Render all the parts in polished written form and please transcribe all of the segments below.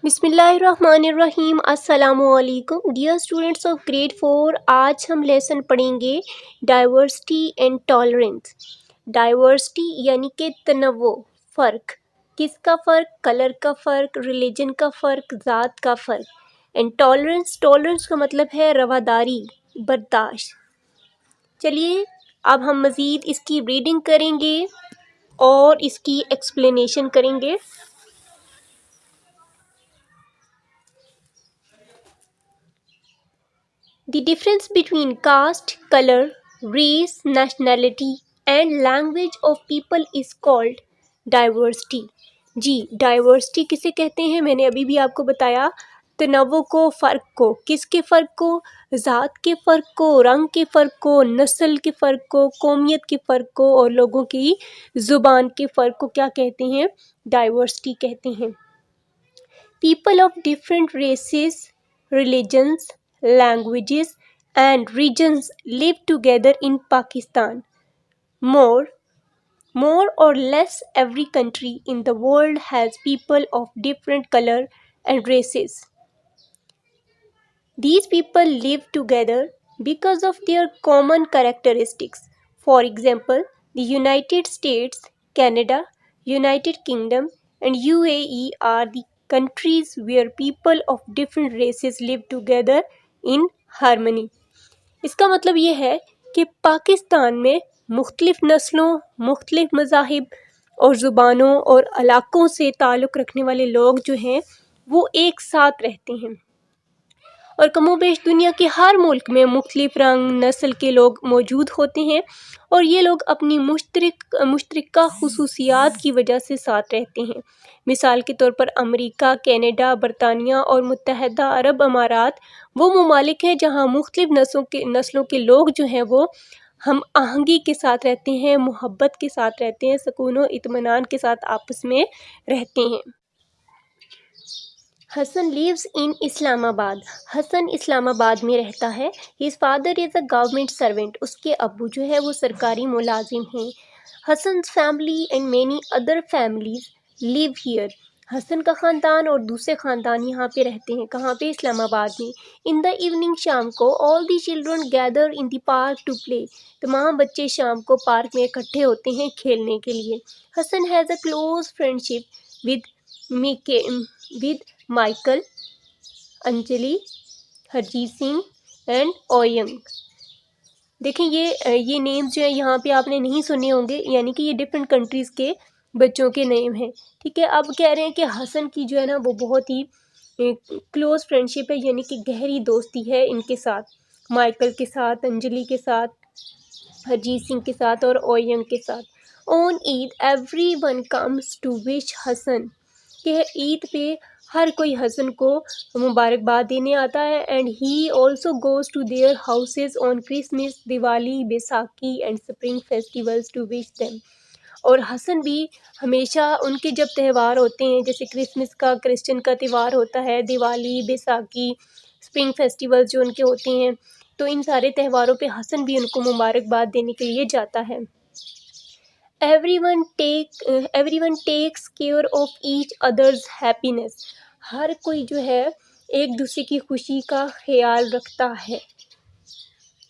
بسم اللہ الرحمن الرحیم۔ السلام علیکم ڈیئر اسٹوڈنٹس آف گریڈ 4۔ آج ہم لیسن پڑھیں گے ڈائیورسٹی اینڈ ٹالرنس۔ ڈائیورسٹی یعنی کہ تنوع، فرق۔ کس کا فرق؟ کلر کا فرق، ریلیجن کا فرق، ذات کا فرق۔ اینڈ ٹالرنس کا مطلب ہے رواداری، برداشت۔ چلیے اب ہم مزید اس کی ریڈنگ کریں گے اور اس کی ایکسپلینیشن کریں گے۔ The difference between caste, color, race, nationality and language of people is called diversity۔ جی ڈائیورسٹی کسے کہتے ہیں؟ میں نے ابھی بھی آپ کو بتایا، تنوع کو، فرق کو۔ کس کے فرق کو؟ ذات کے فرق کو، رنگ کے فرق کو، نسل کے فرق کو، قومیت کے فرق کو اور لوگوں کی زبان کے فرق کو کیا کہتے ہیں؟ ڈائیورسٹی کہتے ہیں۔ People of different races, religions, languages and regions live together in Pakistan. More or less every country in the world has people of different color and races. These people live together because of their common characteristics. For example, the United States, Canada, United Kingdom and UAE are the countries where people of different races live together in harmony۔ اس کا مطلب یہ ہے کہ پاکستان میں مختلف نسلوں، مختلف مذاہب اور زبانوں اور علاقوں سے تعلق رکھنے والے لوگ جو ہیں وہ ایک ساتھ رہتے ہیں، اور کم و بیش دنیا کے ہر ملک میں مختلف رنگ نسل کے لوگ موجود ہوتے ہیں، اور یہ لوگ اپنی مشترکہ خصوصیات کی وجہ سے ساتھ رہتے ہیں۔ مثال کے طور پر امریکہ، کینیڈا، برطانیہ اور متحدہ عرب امارات وہ ممالک ہیں جہاں مختلف نسلوں کے لوگ جو ہیں وہ ہم آہنگی کے ساتھ رہتے ہیں، محبت کے ساتھ رہتے ہیں، سکون و اطمینان کے ساتھ آپس میں رہتے ہیں۔ حسن لیوز ان اسلام آباد۔ حسن اسلام آباد میں رہتا ہے۔ His father is a government servant۔ اس کے ابو جو ہے وہ سرکاری ملازم ہیں۔ Hassan's family and many other families live here۔ حسن کا خاندان اور دوسرے خاندان یہاں پہ رہتے ہیں۔ کہاں پہ؟ اسلام آباد میں۔ In the evening شام کو all the children gather in the park to play۔ تمام بچے شام کو پارک میں اکٹھے ہوتے ہیں کھیلنے کے لیے۔ Hassan has a close friendship with Michael, Anjali, Harjeet Singh and Ewing. دیکھیں یہ نیمز جو ہیں یہاں پہ آپ نے نہیں سنے ہوں گے، یعنی کہ یہ ڈفرینٹ کنٹریز کے بچوں کے نیم ہیں، ٹھیک ہے۔ اب کہہ رہے ہیں کہ حسن کی جو ہے نا وہ بہت ہی کلوز فرینڈشپ ہے، یعنی کہ گہری دوستی ہے ان کے ساتھ، مائیکل کے ساتھ، انجلی کے ساتھ، ہرجیت سنگھ کے ساتھ اور اوینگ کے ساتھ۔ On Eid everyone comes to wish حسن، کہ عید پہ ہر کوئی حسن کو مبارکباد دینے آتا ہے۔ And he also goes to their houses on Christmas, Diwali, Baisakhi and spring festivals to wish them. اور حسن بھی ہمیشہ ان کے جب تہوار ہوتے ہیں، جیسے کرسمس کا کرسچن کا تہوار ہوتا ہے، دیوالی، بیساکھی، اسپرنگ فیسٹیول جو ان کے ہوتے ہیں، تو ان سارے تہواروں پہ حسن بھی ان کو مبارکباد دینے کے لیے جاتا ہے۔ Everyone takes care of each other's happiness۔ ہر کوئی جو ہے ایک دوسرے کی خوشی کا خیال رکھتا ہے۔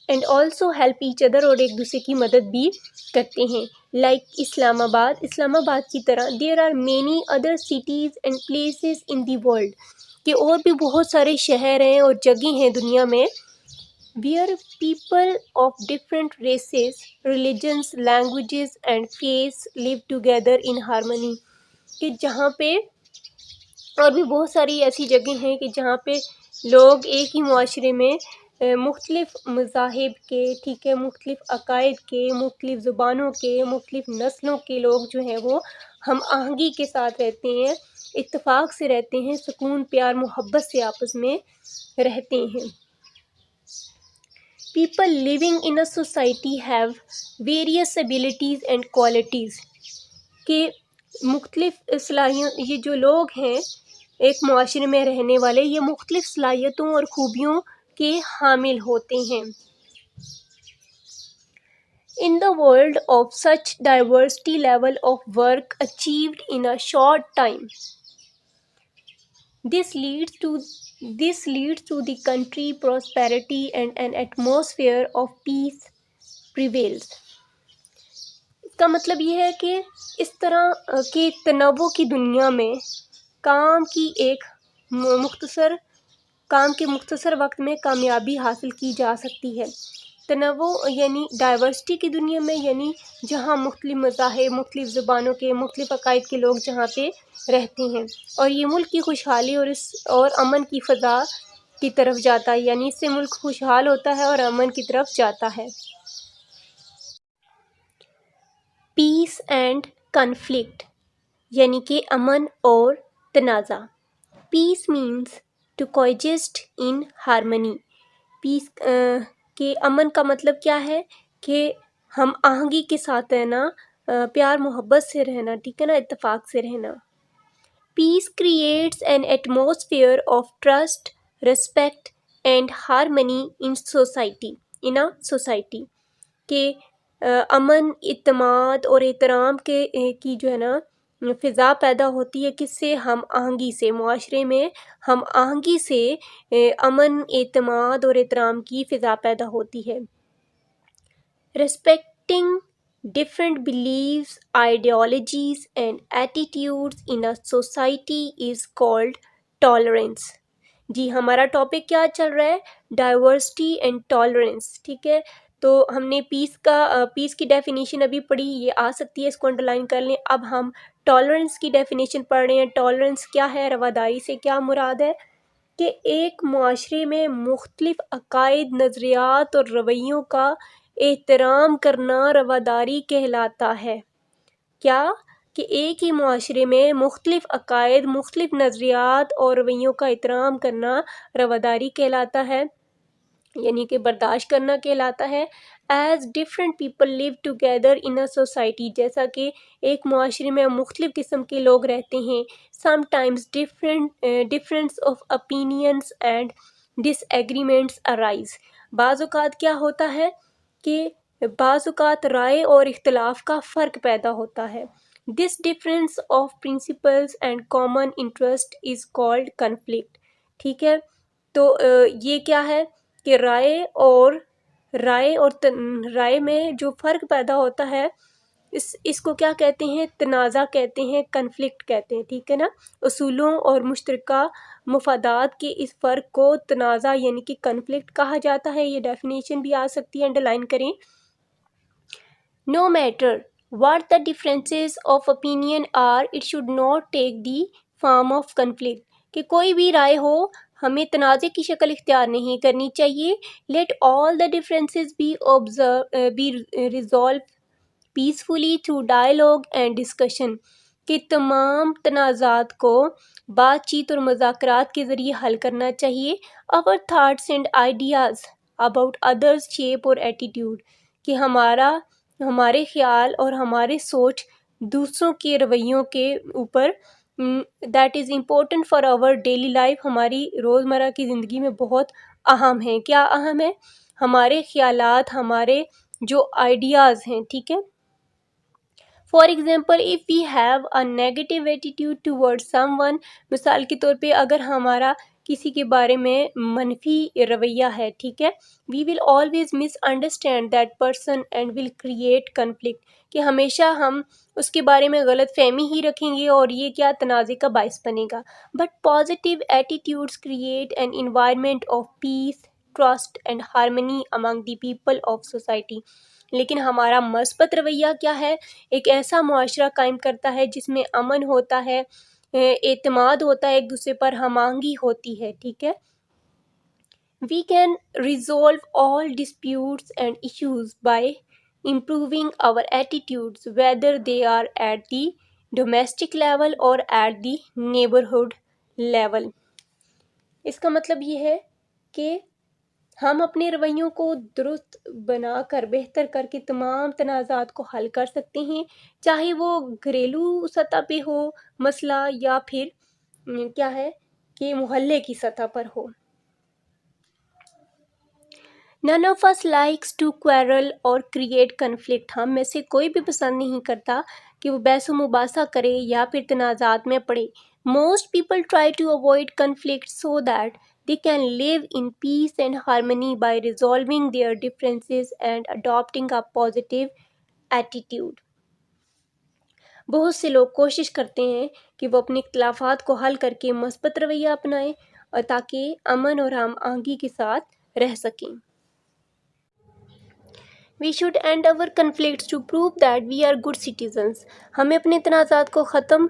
And also help each other، اور ایک دوسرے کی مدد بھی کرتے ہیں۔ Like اسلام آباد، اسلام آباد کی طرح there are many other cities and places in the world، کہ اور بھی بہت سارے شہر ہیں اور جگہیں ہیں دنیا میں where people of different races, religions, languages and faiths live together in harmony، کہ جہاں پہ اور بھی بہت ساری ایسی جگہیں ہیں کہ جہاں پہ لوگ ایک ہی معاشرے میں مختلف مذاہب کے، ٹھیک ہے، مختلف عقائد کے، مختلف زبانوں کے، مختلف نسلوں کے لوگ جو ہیں وہ ہم آہنگی کے ساتھ رہتے ہیں، اتفاق سے رہتے ہیں، سکون، پیار، محبت سے آپس میں رہتے ہیں۔ People living in a society have various abilities and qualities، کہ مختلف یہ جو لوگ ہیں ایک معاشرے میں رہنے والے، یہ مختلف صلاحیتوں اور خوبیوں کے حامل ہوتے ہیں۔ In the world of such diversity level of work achieved in a short time، This leads to the country prosperity and an atmosphere of peace prevails. اس کا مطلب یہ ہے کہ اس طرح کے تنوع کی دنیا میں کام کے مختصر وقت میں کامیابی حاصل کی جا سکتی ہے. تنوع یعنی ڈائیورسٹی کی دنیا میں، یعنی جہاں مختلف مذاہب، مختلف زبانوں کے، مختلف عقائد کے لوگ جہاں پہ رہتے ہیں، اور یہ ملک کی خوشحالی اور امن کی فضا کی طرف جاتا ہے، یعنی اس سے ملک خوشحال ہوتا ہے اور امن کی طرف جاتا ہے. پیس اینڈ کنفلکٹ یعنی کہ امن اور تنازع. پیس مینس ٹو کوجسٹ ان ہارمنی. پیس کے امن کا مطلب کیا ہے کہ ہم آہنگی کے ساتھ رہنا، پیار محبت سے رہنا، ٹھیک ہے نا، اتفاق سے رہنا. Peace creates an atmosphere of trust, respect and harmony in society. کہ امن، اعتماد اور احترام کی جو ہے نا فضا پیدا ہوتی ہے، کس سے؟ ہم آہنگی سے. معاشرے میں ہم آہنگی سے امن، اعتماد اور احترام کی فضا پیدا ہوتی ہے. Respecting different beliefs, ideologies and attitudes in a society is called tolerance. جی ہمارا ٹاپک کیا چل رہا ہے؟ Diversity and tolerance. ٹھیک ہے، تو ہم نے پیس کی ڈیفینیشن ابھی پڑھی، یہ آ سکتی ہے، اس کو انڈرلائن کر لیں. اب ہم ٹالرنس کی ڈیفینیشن پڑھ رہے ہیں. ٹالرنس کیا ہے؟ رواداری سے کیا مراد ہے کہ ایک معاشرے میں مختلف عقائد، نظریات اور رویوں کا احترام کرنا رواداری کہلاتا ہے. کیا؟ کہ ایک ہی معاشرے میں مختلف عقائد، مختلف نظریات اور رویوں کا احترام کرنا رواداری کہلاتا ہے، یعنی کہ برداشت کرنا کہلاتا ہے. As different people live together in a society, جیسا کہ ایک معاشرے میں مختلف قسم کے لوگ رہتے ہیں. Some times difference of opinions and disagreements arise. بعض اوقات کیا ہوتا ہے کہ بعض اوقات رائے اور اختلاف کا فرق پیدا ہوتا ہے. This difference of principles and common interest is called conflict. ٹھیک ہے، تو یہ کیا ہے کہ رائے میں جو فرق پیدا ہوتا ہے اس کو کیا کہتے ہیں؟ تنازع کہتے ہیں، کنفلکٹ کہتے ہیں. ٹھیک ہے نا، اصولوں اور مشترکہ مفادات کے اس فرق کو تنازع یعنی کہ کنفلکٹ کہا جاتا ہے. یہ ڈیفینیشن بھی آ سکتی ہے، انڈرلائن کریں. No matter what the differences of opinion are, it should not take the form of conflict. کہ کوئی بھی رائے ہو، ہمیں تنازع کی شکل اختیار نہیں کرنی چاہیے. Let all the differences be resolved peacefully through dialogue and discussion. کہ تمام تنازعات کو بات چیت اور مذاکرات کے ذریعے حل کرنا چاہیے. Our thoughts and ideas about others shape our attitude. کہ ہمارے خیال اور ہمارے سوچ دوسروں کے رویوں کے اوپر that is important for our daily life, ہماری روزمرہ کی زندگی میں بہت اہم ہے. کیا اہم ہے؟ ہمارے خیالات، ہمارے جو آئیڈیاز ہیں. ٹھیک ہے، for example if we have a negative attitude toward someone. مثال کے طور پہ اگر ہمارا کسی کے بارے میں منفی رویہ ہے، ٹھیک ہے، we will always misunderstand that person and will create conflict. کہ ہمیشہ ہم اس کے بارے میں غلط فہمی ہی رکھیں گے اور یہ کیا تنازع کا باعث بنے گا. But positive attitudes create an environment of peace, trust and harmony among the people of society. لیکن ہمارا مثبت رویہ کیا ہے؟ ایک ایسا معاشرہ قائم کرتا ہے جس میں امن ہوتا ہے، اعتماد ہوتا ہے، ایک دوسرے پر ہم آہنگی ہوتی ہے. ٹھیک ہے، we can resolve all disputes and issues by improving our attitudes, whether they are at the domestic level or at the neighborhood level. اس کا مطلب یہ ہے کہ ہم اپنے رویوں کو درست بنا کر، بہتر کر کے تمام تنازعات کو حل کر سکتے ہیں، چاہے وہ گھریلو سطح پہ ہو مسئلہ یا پھر کیا ہے کہ محلے کی سطح پر ہو. None of us likes to quarrel or create conflict. ہم میں سے کوئی بھی پسند نہیں کرتا کہ وہ بحث و مباحثہ کرے یا پھر تنازعات میں پڑے. Most people try to avoid conflict so that they can live in peace and harmony by resolving their differences and adopting a positive attitude. بہت سے لوگ کوشش کرتے ہیں کہ وہ اپنے اختلافات کو حل کر کے مثبت رویہ اپنائیں اور تاکہ امن اور ہم آہنگی کے ساتھ رہ سکیں. We should end our conflicts to prove that we are good citizens. ہمیں اپنے تنازعات کو ختم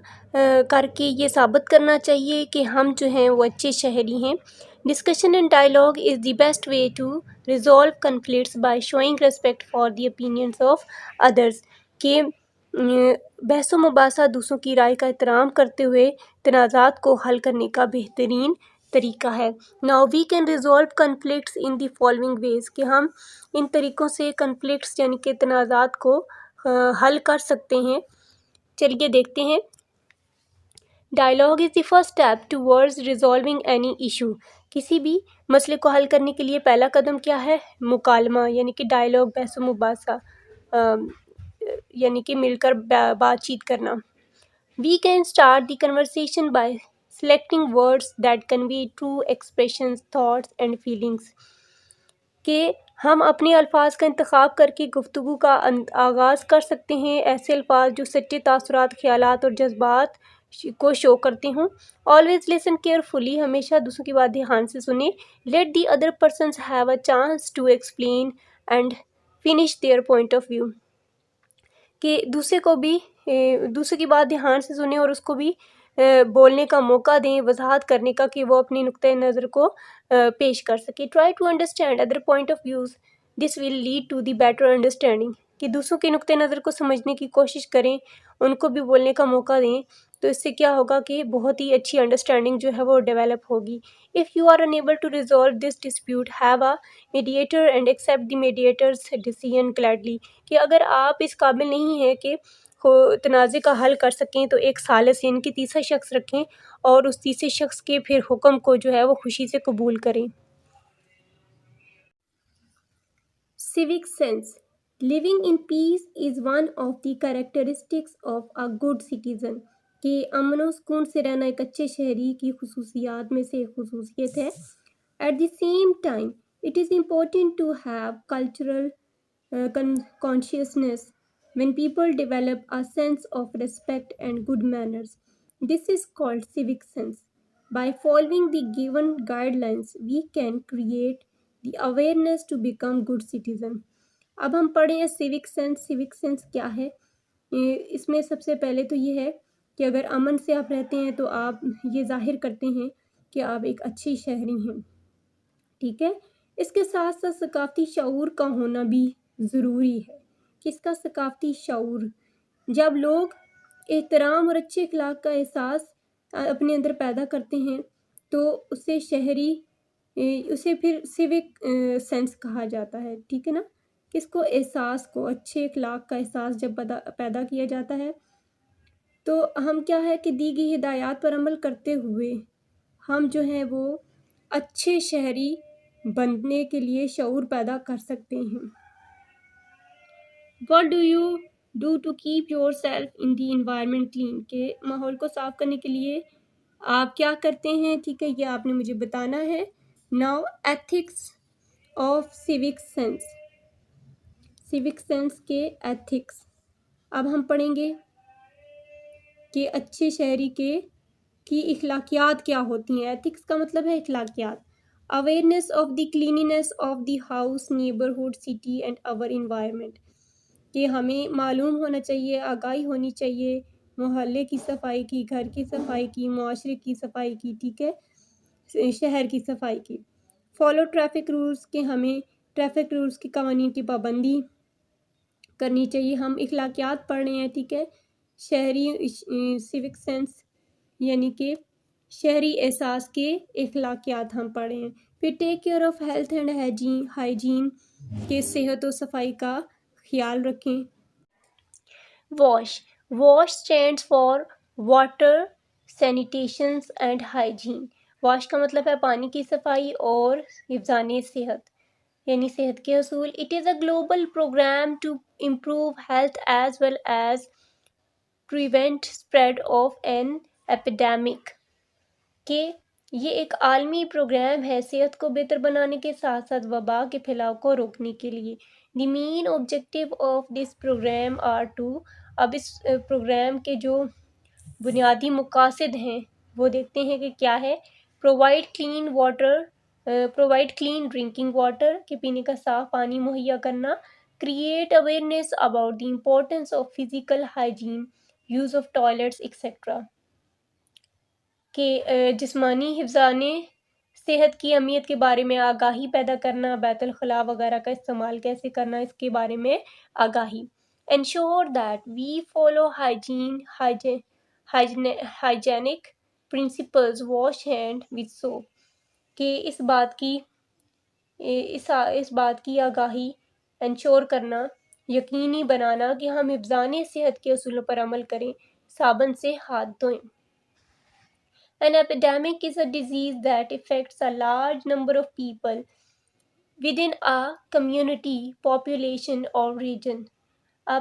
کر کے یہ ثابت کرنا چاہیے کہ ہم جو ہیں وہ اچھے شہری ہیں. Discussion and dialogue is the best way to resolve conflicts by showing respect for the opinions of others. کہ بحث و مباحثہ دوسروں کی رائے کا احترام کرتے ہوئے تنازعات کو حل کرنے کا بہترین طریقہ ہے. Now we can resolve conflicts in the following ways. کہ ہم ان طریقوں سے کنفلکٹس یعنی کہ تنازعات کو حل کر سکتے ہیں. چلیے دیکھتے ہیں. Dialogue is the first step towards resolving any issue. کسی بھی مسئلے کو حل کرنے کے لیے پہلا قدم کیا ہے؟ مکالمہ یعنی کہ ڈائلاگ، بحث و مباحثہ یعنی کہ مل کر بات چیت کرنا. We can start the conversation by selecting words that convey true expressions, thoughts and feelings. کہ ہم اپنے الفاظ کا انتخاب کر کے گفتگو کا آغاز کر سکتے ہیں، ایسے الفاظ جو سچے تاثرات، خیالات اور جذبات کو شو کرتے ہوں. Always listen carefully. ہمیشہ دوسروں کی بات دھیان سے سنیں. Let the other persons have a chance to explain and finish their point of view. کہ دوسرے کو بھی دوسرے کی بات دھیان سے سنیں اور اس کو بھی بولنے کا موقع دیں، وضاحت کرنے کا کہ وہ اپنی نقطۂ نظر کو پیش کر سکے. Try to understand other point of views. This will lead to the better understanding. کہ دوسروں کے نقطۂ نظر کو سمجھنے کی کوشش کریں، ان کو بھی بولنے کا موقع دیں، تو اس سے کیا ہوگا کہ بہت ہی اچھی انڈرسٹینڈنگ جو ہے وہ ڈیولپ ہوگی. If you are unable to resolve this dispute, have a mediator and accept the mediator's decision gladly. کہ اگر آپ اس قابل نہیں ہیں کہ تنازع کا حل کر سکیں تو ایک ثالث یعنی کہ تیسرا شخص رکھیں اور اس تیسرے شخص کے پھر حکم کو جو ہے وہ خوشی سے قبول کریں. Civic sense. Living in peace is one of the characteristics of a good citizen. کہ امن و سکون سے رہنا ایک اچھے شہری کی خصوصیات میں سے ایک خصوصیت ہے. At the same time, it is important to have cultural consciousness. When people develop a sense of respect and good manners, this is called civic sense. By following the given guidelines, we can create the awareness to become good citizen. اب ہم پڑھیں civic sense. civic sense کیا ہے؟ اس میں سب سے پہلے تو یہ ہے کہ اگر امن سے آپ رہتے ہیں تو آپ یہ ظاہر کرتے ہیں کہ آپ ایک اچھے شہری ہیں. ٹھیک ہے. اس کے ساتھ ساتھ ثقافتی شعور کا ہونا بھی ضروری ہے. کس کا ثقافتی شعور؟ جب لوگ احترام اور اچھے اخلاق کا احساس اپنے اندر پیدا کرتے ہیں تو اسے شہری اسے پھر سیوک سینس کہا جاتا ہے. ٹھیک ہے نا. کس کو؟ احساس کو. اچھے اخلاق کا احساس جب پیدا کیا جاتا ہے تو ہم کیا ہے کہ دی گئی ہدایات پر عمل کرتے ہوئے ہم جو ہیں وہ اچھے شہری بننے کے لیے شعور پیدا کر سکتے ہیں. What do you do to keep yourself in the environment clean? کہ ماحول کو صاف کرنے کے لیے آپ کیا کرتے ہیں؟ ٹھیک ہے، یہ آپ نے مجھے بتانا ہے. Now ethics of civic sense. civic sense کے ethics اب ہم پڑھیں گے کہ اچھے شہری کی اخلاقیات کیا ہوتی ہیں. ایتھکس کا مطلب ہے اخلاقیات. Awareness of the cleanliness of the house, neighborhood, city and our environment. کہ ہمیں معلوم ہونا چاہیے، آگاہی ہونی چاہیے محلے کی صفائی کی، گھر کی صفائی کی، معاشرے کی صفائی کی. ٹھیک ہے، شہر کی صفائی کی. Follow traffic rules. کہ ہمیں ٹریفک رولز کی قوانین کی پابندی کرنی چاہیے. ہم اخلاقیات پڑھ رہے ہیں. ٹھیک ہے. شہری سیوک سینس یعنی کہ شہری احساس کے اخلاقیات ہم پڑھے ہیں. پھر take care of health and hygiene کے صحت و صفائی کا خیال رکھیں. واش stands for water, sanitations and hygiene. واش کا مطلب ہے پانی کی صفائی اور حفظان صحت یعنی صحت کے اصول. It is a global program to improve health as well as prevent spread of an epidemic کہ یہ ایک عالمی پروگرام ہے صحت کو بہتر بنانے کے ساتھ ساتھ وبا کے پھیلاؤ کو روکنے کے لیے. The main objective of this programme are two. اب اس پروگرام کے جو بنیادی مقاصد ہیں وہ دیکھتے ہیں کہ کیا ہے. پرووائڈ کلین ڈرنکنگ واٹر کہ پینے کا صاف پانی مہیا کرنا. Create awareness about the importance of physical hygiene, use of toilets etcetera کہ جسمانی حفظان صحت کی اہمیت کے بارے میں آگاہی پیدا کرنا. بیت الخلاء وغیرہ کا استعمال کیسے کرنا اس کے بارے میں آگاہی. Ensure that we follow hygienic principles, wash hand with soap کہ اس بات کی آگاہی انشور کرنا, یقینی بنانا کہ ہم حفظان صحت کے اصولوں پر عمل کریں, صابن سے ہاتھ دھوئیں. An epidemic is a disease that affects a large number of people within a community, population, or region. A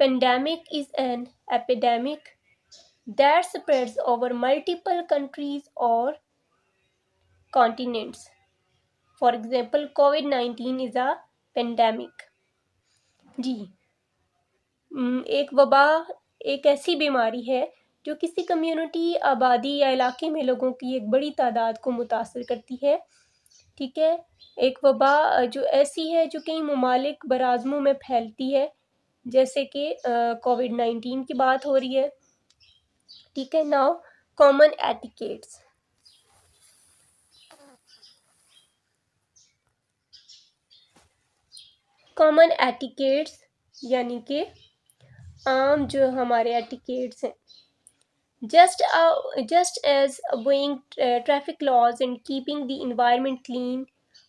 pandemic is an epidemic that spreads over multiple countries or continents. For example, COVID-19 is a pandemic. جی ایک وبا ایک ایسی بیماری ہے جو کسی community, آبادی یا علاقے میں لوگوں کی ایک بڑی تعداد کو متاثر کرتی ہے. ٹھیک ہے, ایک وبا جو ایسی ہے جو کئی ممالک برآزموں میں پھیلتی ہے, جیسے کہ کووڈ-19 کی بات ہو رہی ہے. ٹھیک ہے. Now common etiquettes. Common etiquettes یعنی کہ عام جو ہمارے ایٹیکیٹس ہیں. Just as obeying traffic laws and keeping the environment clean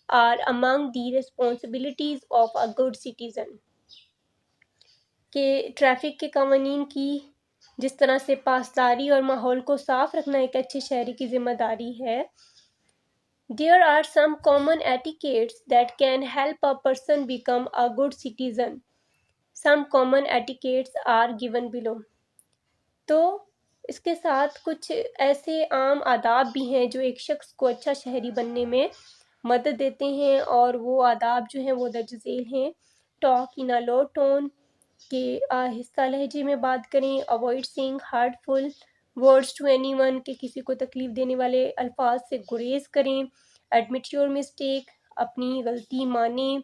are among the responsibilities of a good citizen. کہ ٹریفک کے قوانین کی جس طرح سے پاسداری اور ماحول کو صاف رکھنا ایک اچھے شہری کی ذمہ داری ہے. There are some common etiquettes that can help a person become a good citizen. Some common etiquettes are given below. تو اس کے ساتھ کچھ ایسے عام آداب بھی ہیں جو ایک شخص کو اچھا شہری بننے میں مدد دیتے ہیں, اور وہ آداب جو ہیں وہ درج ذیل ہیں. Talk in a love tone کہ آہستہ لہجے میں بات کریں. Avoid saying hurtful words to anyone کہ کسی کو تکلیف دینے والے الفاظ سے گریز کریں. ایڈمٹ یور مسٹیک اپنی غلطی مانیں.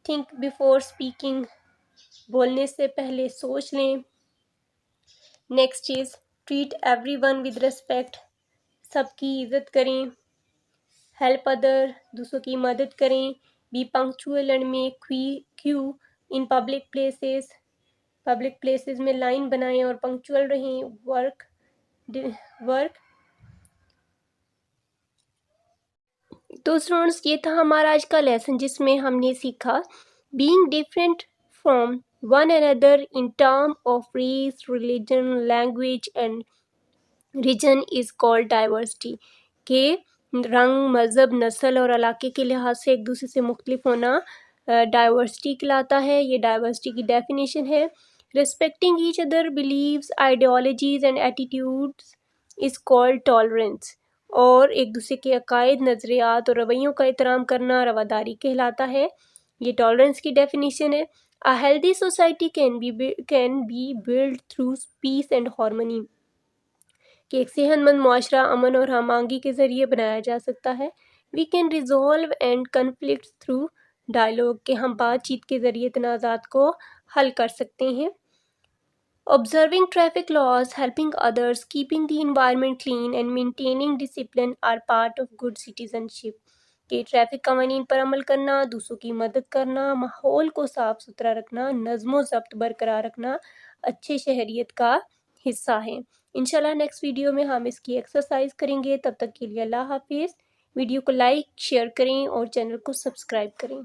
تھنک بیفور اسپیکنگ بولنے سے پہلے سوچ لیں. Next is treat everyone with respect سب کی عزت کریں. ہیلپ ادر دوسروں کی مدد کریں. Be punctual and make queue in public places میں لائن بنائیں اور پنکچوئل رہیں. ورک تو اسٹوڈنٹس یہ تھا ہمارا آج کا لیسن جس میں ہم نے سیکھا being different from one another in terms of race, religion, language and region is called diversity کہ رنگ, مذہب, نسل اور علاقے کے لحاظ سے ایک دوسرے سے مختلف ہونا ڈائیورسٹی کہلاتا ہے. یہ ڈائیورسٹی کی ڈیفینیشن ہے. Respecting each other beliefs, ideologies and attitudes is called tolerance. اور ایک دوسرے کے عقائد, نظریات اور رویوں کا احترام کرنا رواداری کہلاتا ہے. یہ ٹالرنس کی ڈیفینیشن ہے. A healthy society can be built through peace and harmony. کہ ایک صحت مند معاشرہ امن اور ہم آہنگی کے ذریعے بنایا جا سکتا ہے. We can resolve and conflicts through dialogue کہ ہم بات چیت کے ذریعے تنازعات کو حل کر سکتے ہیں. Observing traffic laws, helping others, keeping the environment clean and maintaining discipline are part of good citizenship. کہ ٹریفک قوانین پر عمل کرنا, دوسروں کی مدد کرنا, ماحول کو صاف ستھرا رکھنا, نظم و ضبط برقرار رکھنا اچھے شہریت کا حصہ ہے. انشاءاللہ نیکسٹ ویڈیو میں ہم اس کی ایکسرسائز کریں گے. تب تک کے لیے اللہ حافظ. ویڈیو کو لائک شیئر کریں اور چینل کو سبسکرائب کریں.